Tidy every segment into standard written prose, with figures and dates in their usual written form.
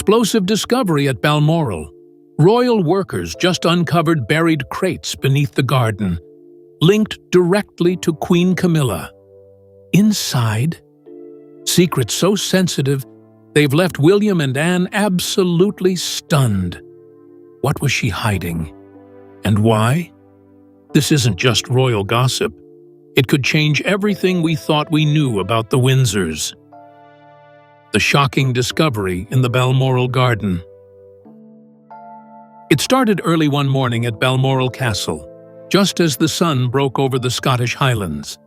explosive discovery at Balmoral. Royal workers just uncovered buried crates beneath the garden, linked directly to Queen Camilla. Inside, secrets so sensitive, they've left William and Anne absolutely stunned. What was she hiding? And why? This isn't just royal gossip. It could change everything we thought we knew about the Windsors. The shocking discovery in the Balmoral garden. It started early one morning at Balmoral Castle, just as the sun broke over the Scottish Highlands.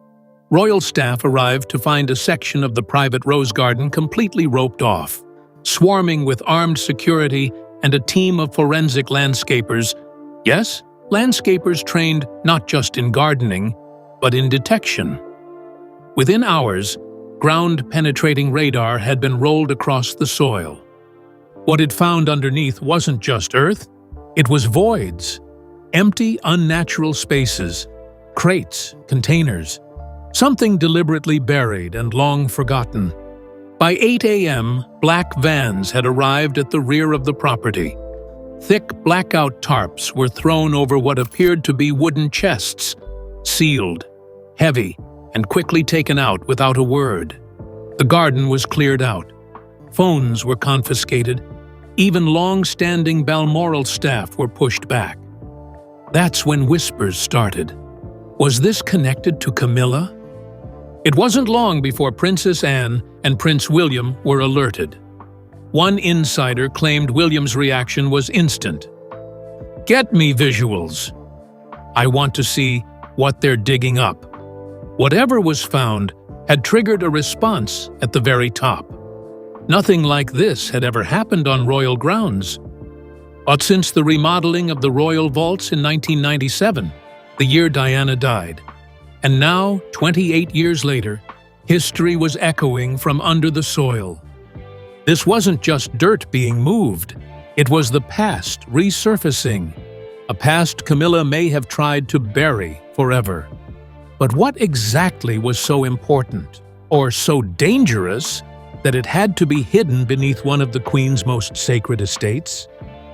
Royal staff arrived to find a section of the private rose garden completely roped off, swarming with armed security and a team of forensic landscapers. Yes, landscapers trained not just in gardening, but in detection. Within hours, ground-penetrating radar had been rolled across the soil. What it found underneath wasn't just earth, it was voids, empty, unnatural spaces, crates, containers, something deliberately buried and long forgotten. By 8 a.m., black vans had arrived at the rear of the property. Thick blackout tarps were thrown over what appeared to be wooden chests, sealed, heavy, and quickly taken out without a word. The garden was cleared out. Phones were confiscated. Even long-standing Balmoral staff were pushed back. That's when whispers started. Was this connected to Camilla? It wasn't long before Princess Anne and Prince William were alerted. One insider claimed William's reaction was instant. "Get me visuals. I want to see what they're digging up." Whatever was found had triggered a response at the very top. Nothing like this had ever happened on royal grounds. But since the remodeling of the royal vaults in 1997, the year Diana died, and now, 28 years later, history was echoing from under the soil. This wasn't just dirt being moved, it was the past resurfacing, a past Camilla may have tried to bury forever. But what exactly was so important, or so dangerous, that it had to be hidden beneath one of the Queen's most sacred estates?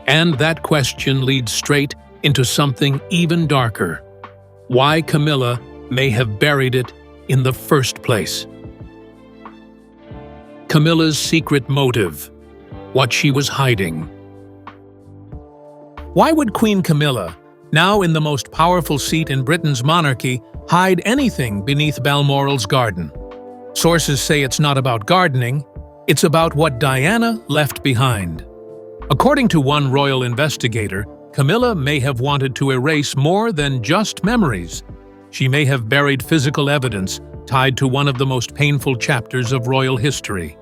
And that question leads straight into something even darker. Why Camilla may have buried it in the first place. Camilla's secret motive, what she was hiding. Why would Queen Camilla, now in the most powerful seat in Britain's monarchy, hide anything beneath Balmoral's garden? Sources say it's not about gardening, it's about what Diana left behind. According to one royal investigator, Camilla may have wanted to erase more than just memories. She may have buried physical evidence tied to one of the most painful chapters of royal history.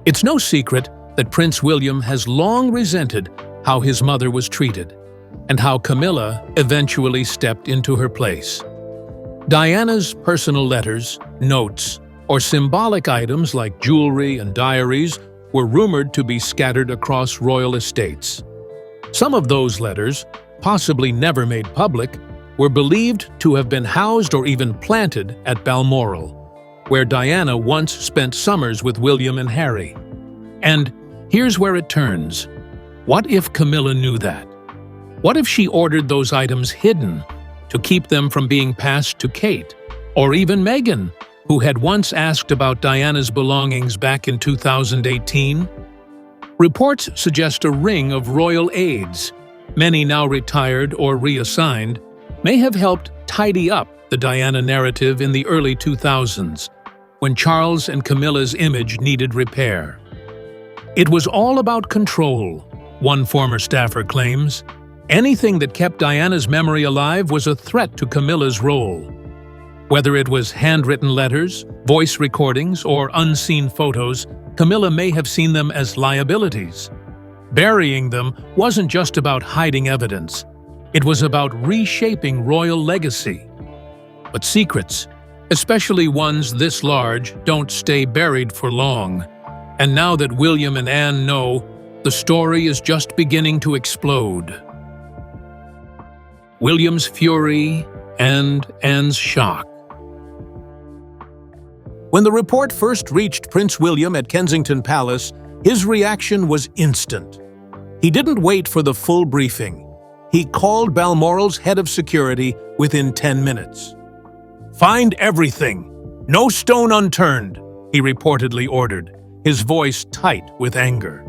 It's no secret that Prince William has long resented how his mother was treated, and how Camilla eventually stepped into her place. Diana's personal letters, notes, or symbolic items like jewelry and diaries were rumored to be scattered across royal estates. Some of those letters, possibly never made public, were believed to have been housed or even planted at Balmoral, where Diana once spent summers with William and Harry. And here's where it turns. What if Camilla knew that? What if she ordered those items hidden to keep them from being passed to Kate, or even Meghan, who had once asked about Diana's belongings back in 2018? Reports suggest a ring of royal aides, many now retired or reassigned, may have helped tidy up the Diana narrative in the early 2000s, when Charles and Camilla's image needed repair. It was all about control, one former staffer claims. Anything that kept Diana's memory alive was a threat to Camilla's role. Whether it was handwritten letters, voice recordings, or unseen photos, Camilla may have seen them as liabilities. Burying them wasn't just about hiding evidence. It was about reshaping royal legacy. But secrets, especially ones this large, don't stay buried for long. And now that William and Anne know, the story is just beginning to explode. William's fury and Anne's shock. When the report first reached Prince William at Kensington Palace, His reaction was instant. He didn't wait for the full briefing. He called Balmoral's head of security within 10 minutes. "Find everything! No stone unturned!" he reportedly ordered, his voice tight with anger.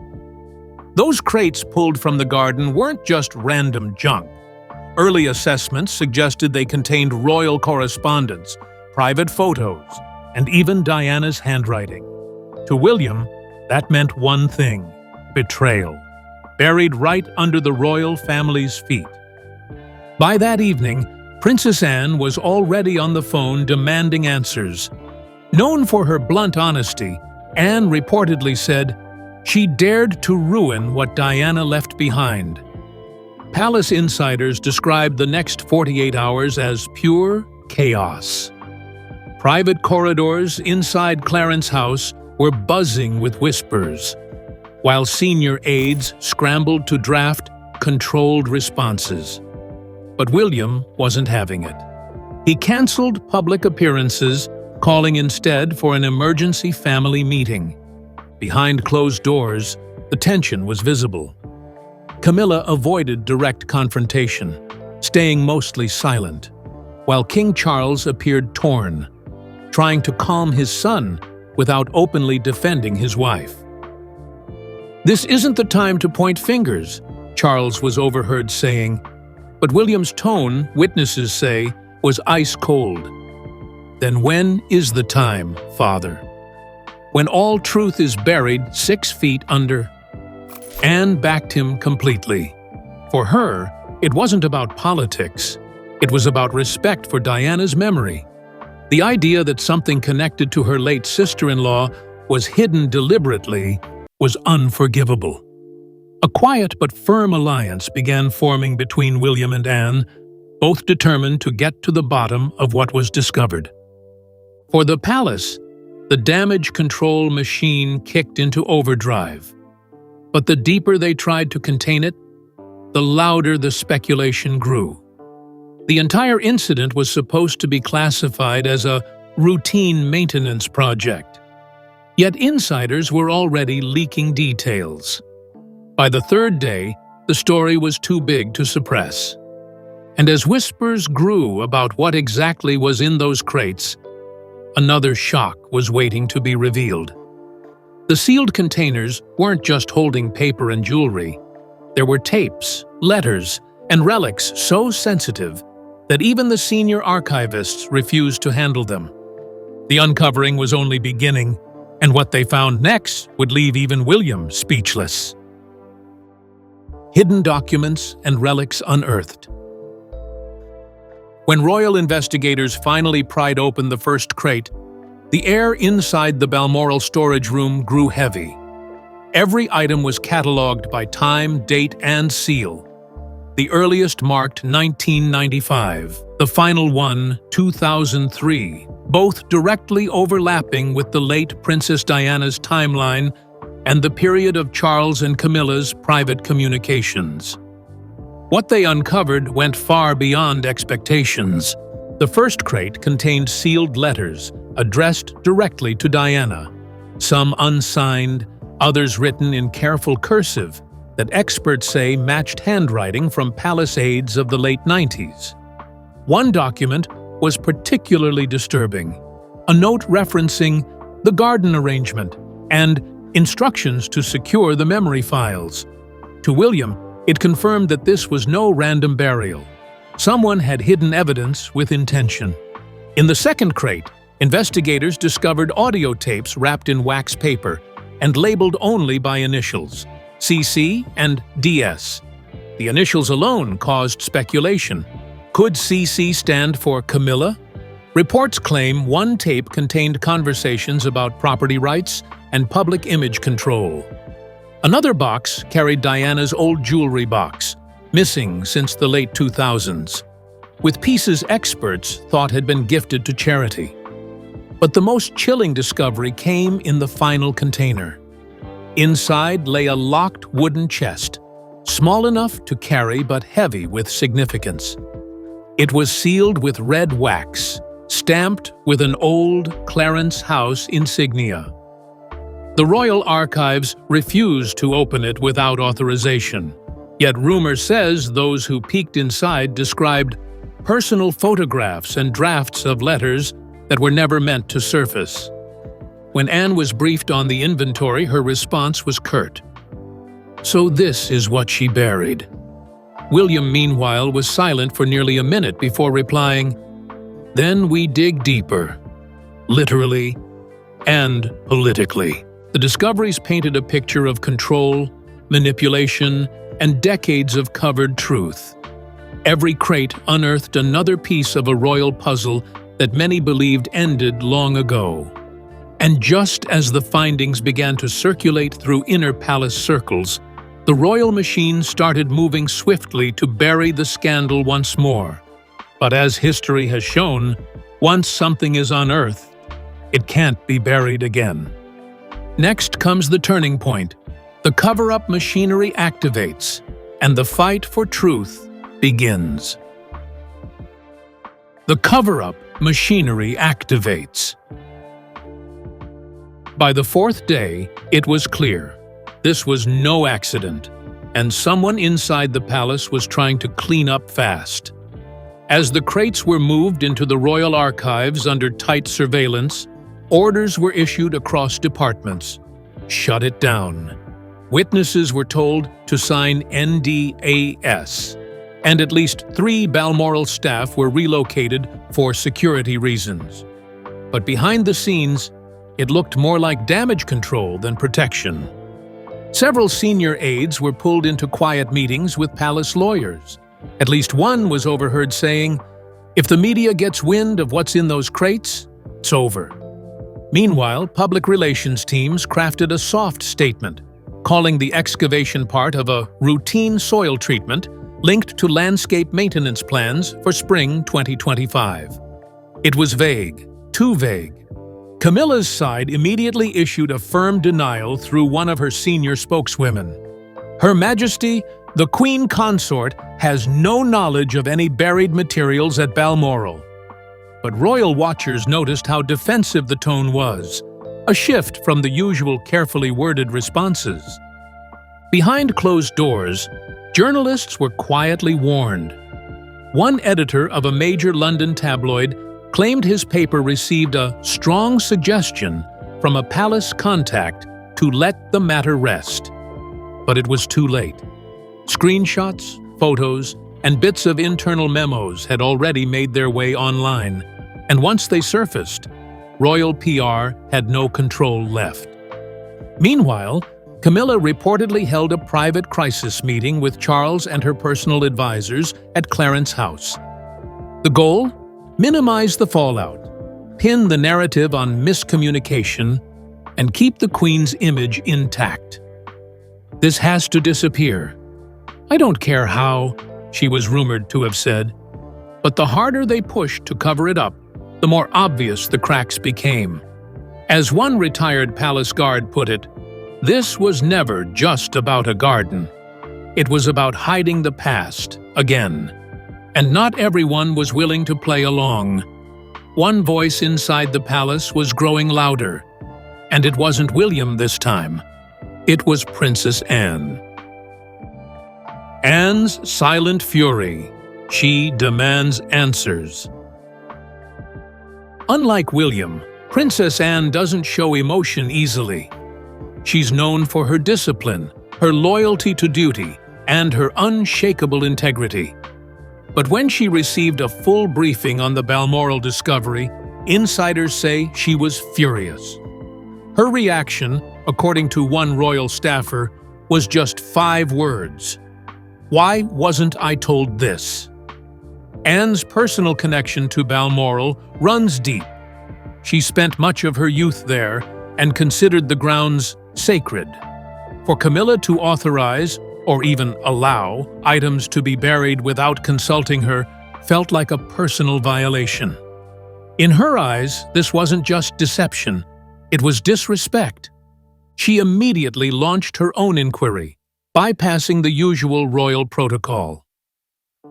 Those crates pulled from the garden weren't just random junk. Early assessments suggested they contained royal correspondence, private photos, and even Diana's handwriting. To William, that meant one thing: betrayal, buried right under the royal family's feet. By that evening, Princess Anne was already on the phone demanding answers. Known for her blunt honesty, Anne reportedly said she dared to ruin what Diana left behind. Palace insiders described the next 48 hours as pure chaos. Private corridors inside Clarence House were buzzing with whispers, while senior aides scrambled to draft controlled responses. But William wasn't having it. He canceled public appearances, calling instead for an emergency family meeting. Behind closed doors, the tension was visible. Camilla avoided direct confrontation, staying mostly silent, while King Charles appeared torn, trying to calm his son without openly defending his wife. "This isn't the time to point fingers," Charles was overheard saying, but William's tone, witnesses say, was ice cold. "Then when is the time, Father? When all truth is buried 6 feet under?" Anne backed him completely. For her, it wasn't about politics. It was about respect for Diana's memory. The idea that something connected to her late sister-in-law was hidden deliberately was unforgivable. A quiet but firm alliance began forming between William and Anne, both determined to get to the bottom of what was discovered. For the palace, the damage control machine kicked into overdrive. But the deeper they tried to contain it, the louder the speculation grew. The entire incident was supposed to be classified as a routine maintenance project. Yet insiders were already leaking details. By the third day, the story was too big to suppress. And as whispers grew about what exactly was in those crates, another shock was waiting to be revealed. The sealed containers weren't just holding paper and jewelry. There were tapes, letters, and relics so sensitive that even the senior archivists refused to handle them. The uncovering was only beginning, and what they found next would leave even William speechless. Hidden documents and relics unearthed. When royal investigators finally pried open the first crate, the air inside the Balmoral storage room grew heavy. Every item was catalogued by time, date, and seal. The earliest marked 1995, the final one 2003, both directly overlapping with the late Princess Diana's timeline and the period of Charles and Camilla's private communications. What they uncovered went far beyond expectations. The first crate contained sealed letters addressed directly to Diana, some unsigned, others written in careful cursive that experts say matched handwriting from palace aides of the late 90s. One document was particularly disturbing, a note referencing the garden arrangement and instructions to secure the memory files. To William, it confirmed that this was no random burial. Someone had hidden evidence with intention. In the second crate, investigators discovered audio tapes wrapped in wax paper and labeled only by initials, CC and DS. The initials alone caused speculation. Could CC stand for Camilla? Reports claim one tape contained conversations about property rights and public image control. Another box carried Diana's old jewelry box, missing since the late 2000s, with pieces experts thought had been gifted to charity. But the most chilling discovery came in the final container. Inside lay a locked wooden chest, small enough to carry but heavy with significance. It was sealed with red wax, stamped with an old Clarence House insignia. The Royal Archives refused to open it without authorization. Yet rumor says those who peeked inside described personal photographs and drafts of letters that were never meant to surface. When Anne was briefed on the inventory, her response was curt. "So this is what she buried." William, meanwhile, was silent for nearly a minute before replying, "Then we dig deeper, literally and politically." The discoveries painted a picture of control, manipulation, and decades of covered truth. Every crate unearthed another piece of a royal puzzle that many believed ended long ago. And just as the findings began to circulate through inner palace circles, the royal machine started moving swiftly to bury the scandal once more. But as history has shown, once something is unearthed, it can't be buried again. Next comes the turning point. The cover-up machinery activates, and the fight for truth begins. The cover-up machinery activates. By the fourth day, it was clear. This was no accident, and someone inside the palace was trying to clean up fast. As the crates were moved into the Royal Archives under tight surveillance, orders were issued across departments. Shut it down. Witnesses were told to sign NDAS, and at least 3 Balmoral staff were relocated for security reasons. But behind the scenes, it looked more like damage control than protection. Several senior aides were pulled into quiet meetings with palace lawyers. At least one was overheard saying, "If the media gets wind of what's in those crates, it's over." Meanwhile, public relations teams crafted a soft statement, calling the excavation part of a routine soil treatment linked to landscape maintenance plans for spring 2025. It was vague, too vague. Camilla's side immediately issued a firm denial through one of her senior spokeswomen. Her Majesty, the Queen Consort, has no knowledge of any buried materials at Balmoral. But royal watchers noticed how defensive the tone was, a shift from the usual carefully worded responses. Behind closed doors, journalists were quietly warned. One editor of a major London tabloid claimed his paper received a strong suggestion from a palace contact to let the matter rest. But it was too late. Screenshots, photos, and bits of internal memos had already made their way online, and once they surfaced, royal PR had no control left. Meanwhile, Camilla reportedly held a private crisis meeting with Charles and her personal advisors at Clarence House. The goal? Minimize the fallout, pin the narrative on miscommunication, and keep the Queen's image intact. "This has to disappear. I don't care how," she was rumored to have said. But the harder they pushed to cover it up, the more obvious the cracks became. As one retired palace guard put it, this was never just about a garden. It was about hiding the past, again. And not everyone was willing to play along. One voice inside the palace was growing louder. And it wasn't William this time. It was Princess Anne. Anne's silent fury. She demands answers. Unlike William, Princess Anne doesn't show emotion easily. She's known for her discipline, her loyalty to duty, and her unshakable integrity. But when she received a full briefing on the Balmoral discovery, insiders say she was furious. Her reaction, according to one royal staffer, was just 5 words. "Why wasn't I told this?" Anne's personal connection to Balmoral runs deep. She spent much of her youth there and considered the grounds sacred. For Camilla to authorize, or even allow, items to be buried without consulting her felt like a personal violation. In her eyes, this wasn't just deception, it was disrespect. She immediately launched her own inquiry, bypassing the usual royal protocol.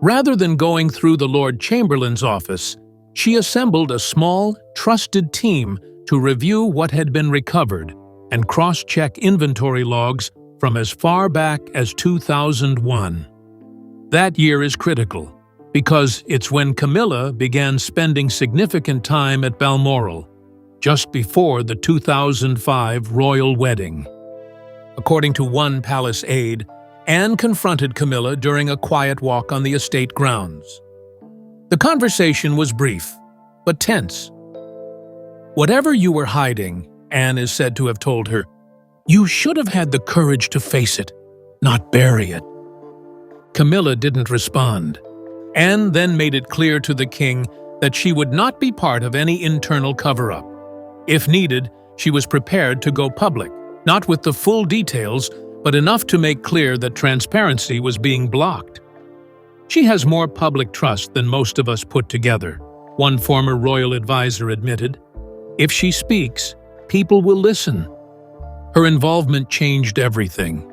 Rather than going through the Lord Chamberlain's office, she assembled a small, trusted team to review what had been recovered and cross-check inventory logs from as far back as 2001. That year is critical, because it's when Camilla began spending significant time at Balmoral, just before the 2005 royal wedding. According to one palace aide, Anne confronted Camilla during a quiet walk on the estate grounds. The conversation was brief, but tense. "Whatever you were hiding," Anne is said to have told her, "you should have had the courage to face it, not bury it." Camilla didn't respond. Anne then made it clear to the king that she would not be part of any internal cover-up. If needed, she was prepared to go public, not with the full details, but enough to make clear that transparency was being blocked. "She has more public trust than most of us put together," one former royal advisor admitted. "If she speaks, people will listen." Her involvement changed everything.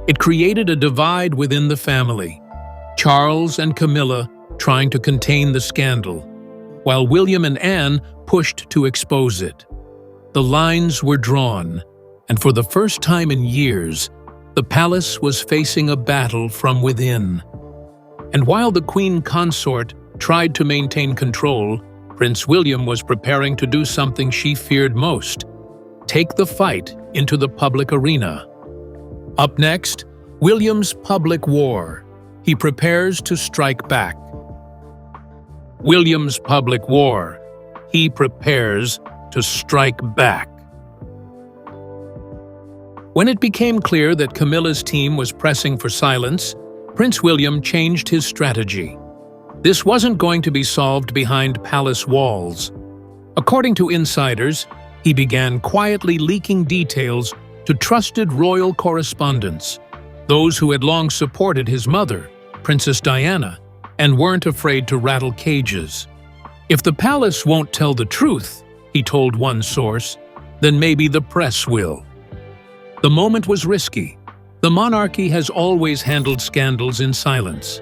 It created a divide within the family. Charles and Camilla trying to contain the scandal, while William and Anne pushed to expose it. The lines were drawn, and for the first time in years, the palace was facing a battle from within. And while the Queen Consort tried to maintain control, Prince William was preparing to do something she feared most: take the fight into the public arena. Up next, William's public war. He prepares to strike back. William's public war. He prepares to strike back. When it became clear that Camilla's team was pressing for silence, Prince William changed his strategy. This wasn't going to be solved behind palace walls. According to insiders, he began quietly leaking details to trusted royal correspondents, those who had long supported his mother, Princess Diana, and weren't afraid to rattle cages. "If the palace won't tell the truth," he told one source, "then maybe the press will." The moment was risky. The monarchy has always handled scandals in silence.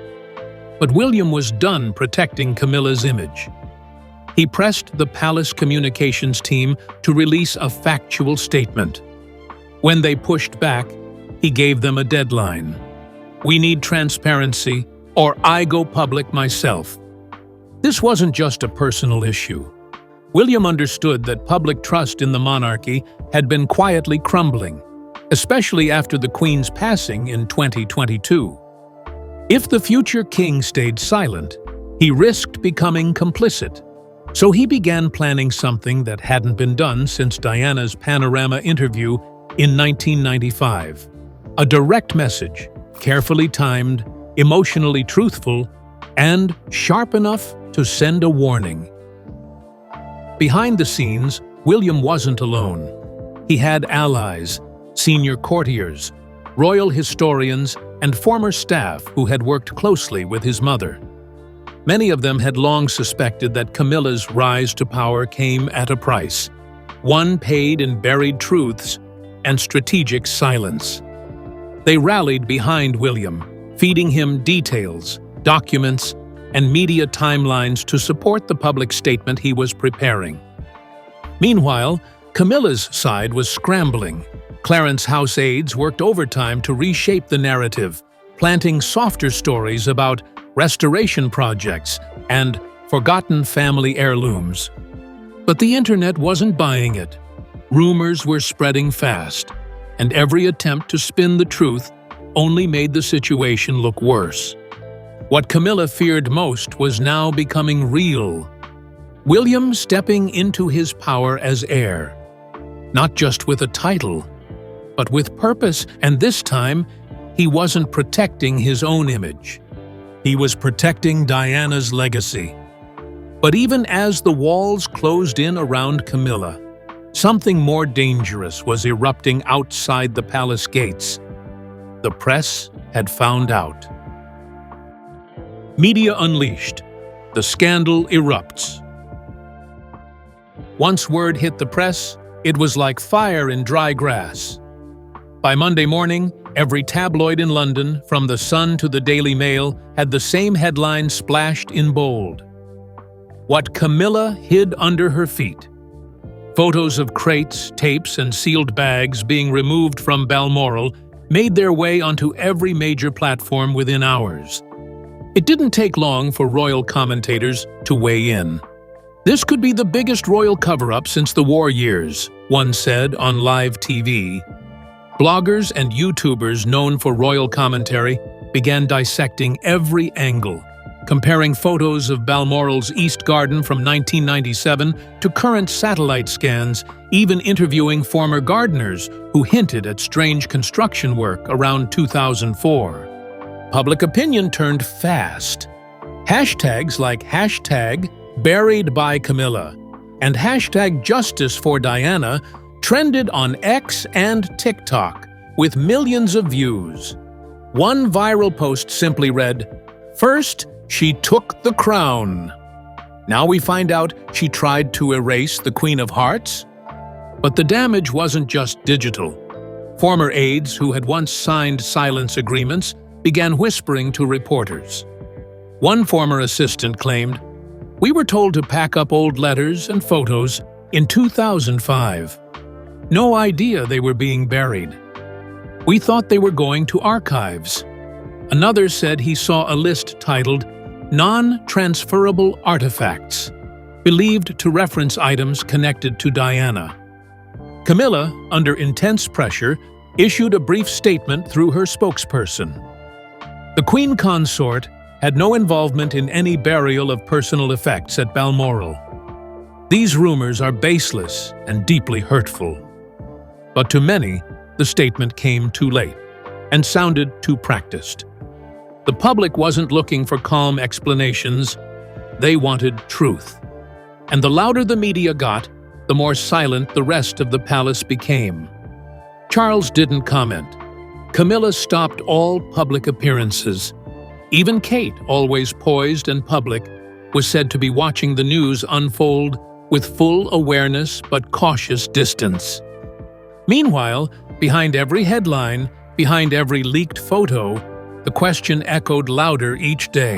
But William was done protecting Camilla's image. He pressed the palace communications team to release a factual statement. When they pushed back, he gave them a deadline. "We need transparency, or I go public myself." This wasn't just a personal issue. William understood that public trust in the monarchy had been quietly crumbling, especially after the Queen's passing in 2022. If the future king stayed silent, he risked becoming complicit. So he began planning something that hadn't been done since Diana's Panorama interview in 1995. A direct message, carefully timed, emotionally truthful, and sharp enough to send a warning. Behind the scenes, William wasn't alone. He had allies, senior courtiers, royal historians, and former staff who had worked closely with his mother. Many of them had long suspected that Camilla's rise to power came at a price, one paid in buried truths and strategic silence. They rallied behind William, feeding him details, documents, and media timelines to support the public statement he was preparing. Meanwhile, Camilla's side was scrambling. Clarence House aides worked overtime to reshape the narrative, planting softer stories about restoration projects and forgotten family heirlooms. But the internet wasn't buying it. Rumors were spreading fast, and every attempt to spin the truth only made the situation look worse. What Camilla feared most was now becoming real. William stepping into his power as heir, not just with a title, but with purpose, and this time, he wasn't protecting his own image. He was protecting Diana's legacy. But even as the walls closed in around Camilla, something more dangerous was erupting outside the palace gates. The press had found out. Media unleashed. The scandal erupts. Once word hit the press, it was like fire in dry grass. By Monday morning, every tabloid in London, from The Sun to the Daily Mail, had the same headline splashed in bold. What Camilla hid under her feet. Photos of crates, tapes, and sealed bags being removed from Balmoral made their way onto every major platform within hours. It didn't take long for royal commentators to weigh in. "This could be the biggest royal cover-up since the war years," one said on live TV. Bloggers and YouTubers known for royal commentary began dissecting every angle, comparing photos of Balmoral's East Garden from 1997 to current satellite scans, even interviewing former gardeners who hinted at strange construction work around 2004. Public opinion turned fast. Hashtags like #BuriedByCamilla and #JusticeForDiana trended on X and TikTok with millions of views. One viral post simply read, "First, she took the crown. Now we find out she tried to erase the Queen of Hearts." But the damage wasn't just digital. Former aides who had once signed silence agreements began whispering to reporters. One former assistant claimed, "We were told to pack up old letters and photos in 2005. No idea they were being buried. We thought they were going to archives." Another said he saw a list titled "Non-Transferable Artifacts," believed to reference items connected to Diana. Camilla, under intense pressure, issued a brief statement through her spokesperson. The Queen Consort had no involvement in any burial of personal effects at Balmoral. These rumors are baseless and deeply hurtful. But to many, the statement came too late and sounded too practiced. The public wasn't looking for calm explanations, they wanted truth. And the louder the media got, the more silent the rest of the palace became. Charles didn't comment. Camilla stopped all public appearances. Even Kate, always poised and public, was said to be watching the news unfold with full awareness but cautious distance. Meanwhile, behind every headline, behind every leaked photo, the question echoed louder each day.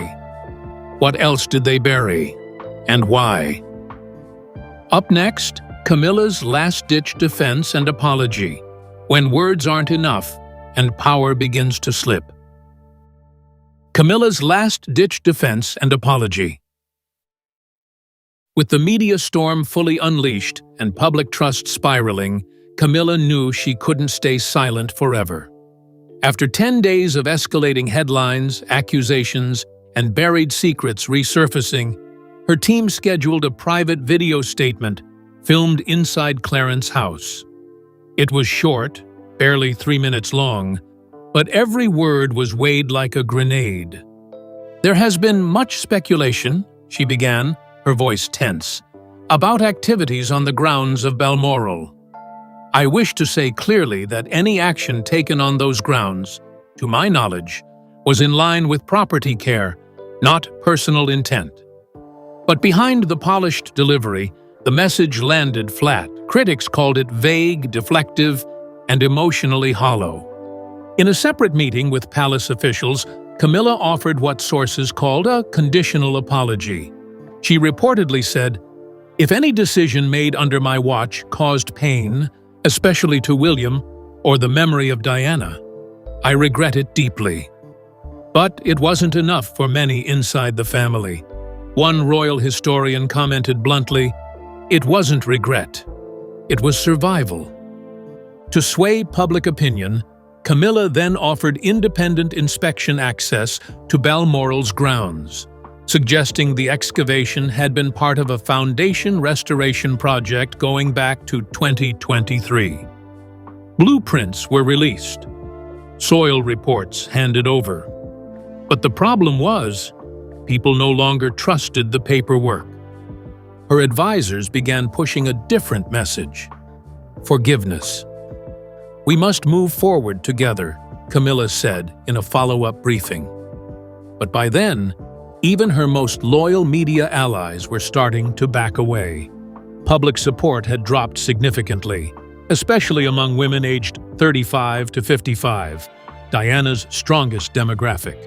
What else did they bury? And why? Up next, Camilla's last-ditch defense and apology, when words aren't enough and power begins to slip. Camilla's last-ditch defense and apology. With the media storm fully unleashed and public trust spiraling, Camilla knew she couldn't stay silent forever. After 10 days of escalating headlines, accusations, and buried secrets resurfacing, her team scheduled a private video statement filmed inside Clarence House. It was short, barely 3 minutes long, but every word was weighed like a grenade. "There has been much speculation," she began, her voice tense, "about activities on the grounds of Balmoral. I wish to say clearly that any action taken on those grounds, to my knowledge, was in line with property care, not personal intent." But behind the polished delivery, the message landed flat. Critics called it vague, deflective, and emotionally hollow. In a separate meeting with palace officials, Camilla offered what sources called a conditional apology. She reportedly said, "If any decision made under my watch caused pain, especially to William or the memory of Diana, I regret it deeply." But it wasn't enough for many inside the family. One royal historian commented bluntly, "It wasn't regret. It was survival." To sway public opinion, Camilla then offered independent inspection access to Balmoral's grounds, suggesting the excavation had been part of a foundation restoration project going back to 2023. Blueprints were released. Soil reports handed over. But the problem was, people no longer trusted the paperwork. Her advisors began pushing a different message: forgiveness. "We must move forward together," Camilla said in a follow-up briefing. But by then, even her most loyal media allies were starting to back away. Public support had dropped significantly, especially among women aged 35 to 55, Diana's strongest demographic.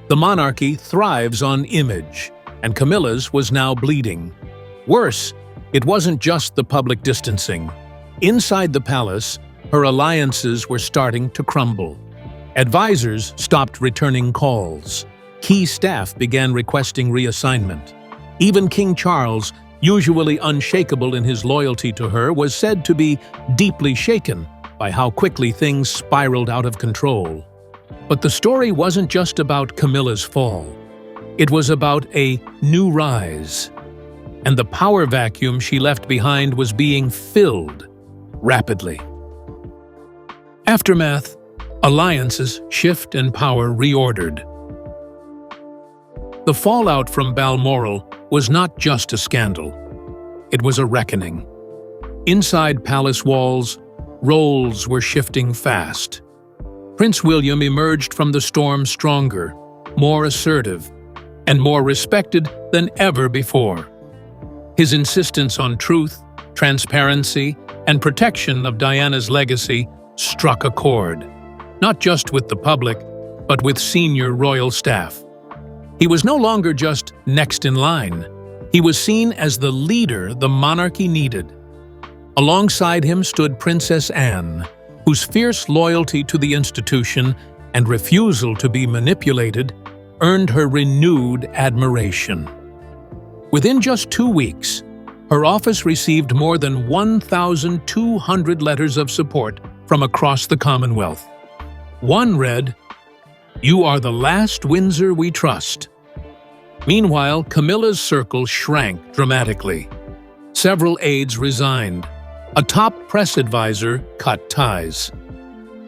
The monarchy thrives on image, and Camilla's was now bleeding. Worse, It wasn't just the public distancing. Inside the palace, her alliances were starting to crumble. Advisors stopped returning calls. Key staff began requesting reassignment. Even King Charles, usually unshakable in his loyalty to her, was said to be deeply shaken by how quickly things spiraled out of control. But the story wasn't just about Camilla's fall. It was about a new rise. And the power vacuum she left behind was being filled rapidly. Aftermath: alliances shift and power reordered. The fallout from Balmoral was not just a scandal. It was a reckoning. Inside palace walls, roles were shifting fast. Prince William emerged from the storm stronger, more assertive, and more respected than ever before. His insistence on truth, transparency, and protection of Diana's legacy struck a chord, not just with the public, but with senior royal staff. He was no longer just next in line. He was seen as the leader the monarchy needed. Alongside him stood Princess Anne, whose fierce loyalty to the institution and refusal to be manipulated earned her renewed admiration. Within just 2 weeks, her office received more than 1,200 letters of support from across the Commonwealth. One read, "You are the last Windsor we trust." Meanwhile, Camilla's circle shrank dramatically. Several aides resigned. A top press advisor cut ties.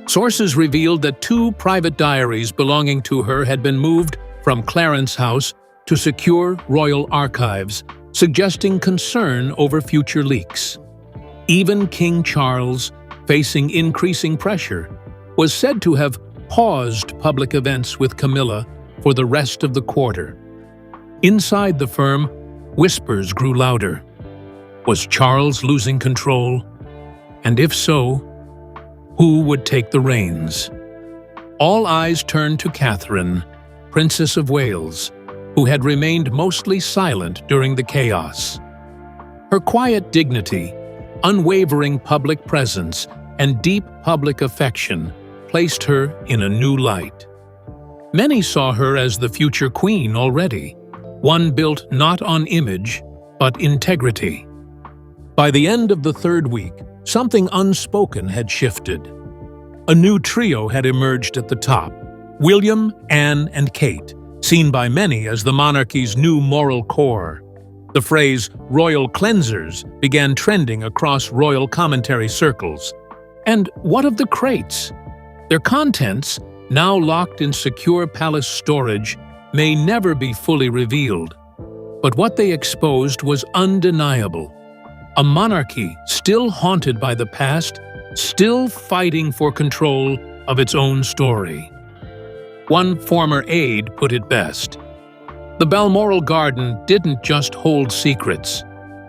Sources revealed that 2 private diaries belonging to her had been moved from Clarence House to secure royal archives, suggesting concern over future leaks. Even King Charles, facing increasing pressure, was said to have paused public events with Camilla for the rest of the quarter. Inside the firm, whispers grew louder. Was Charles losing control? And if so, who would take the reins? All eyes turned to Catherine, Princess of Wales, who had remained mostly silent during the chaos. Her quiet dignity, unwavering public presence, and deep public affection placed her in a new light. Many saw her as the future queen already, one built not on image, but integrity. By the end of the 3rd week, something unspoken had shifted. A new trio had emerged at the top: William, Anne, and Kate, seen by many as the monarchy's new moral core. The phrase "royal cleansers" began trending across royal commentary circles. And what of the crates? Their contents, now locked in secure palace storage, may never be fully revealed. But what they exposed was undeniable. A monarchy still haunted by the past, still fighting for control of its own story. One former aide put it best: the Balmoral Garden didn't just hold secrets.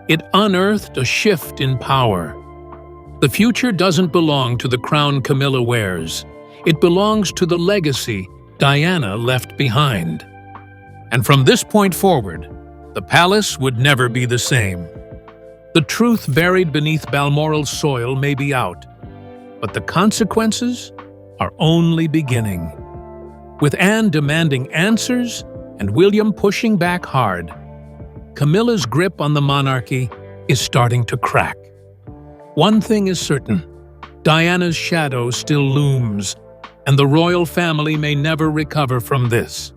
It unearthed a shift in power. The future doesn't belong to the crown Camilla wears. It belongs to the legacy Diana left behind. And from this point forward, the palace would never be the same. The truth buried beneath Balmoral's soil may be out, but the consequences are only beginning. With Anne demanding answers and William pushing back hard, Camilla's grip on the monarchy is starting to crack. One thing is certain: Diana's shadow still looms, and the royal family may never recover from this.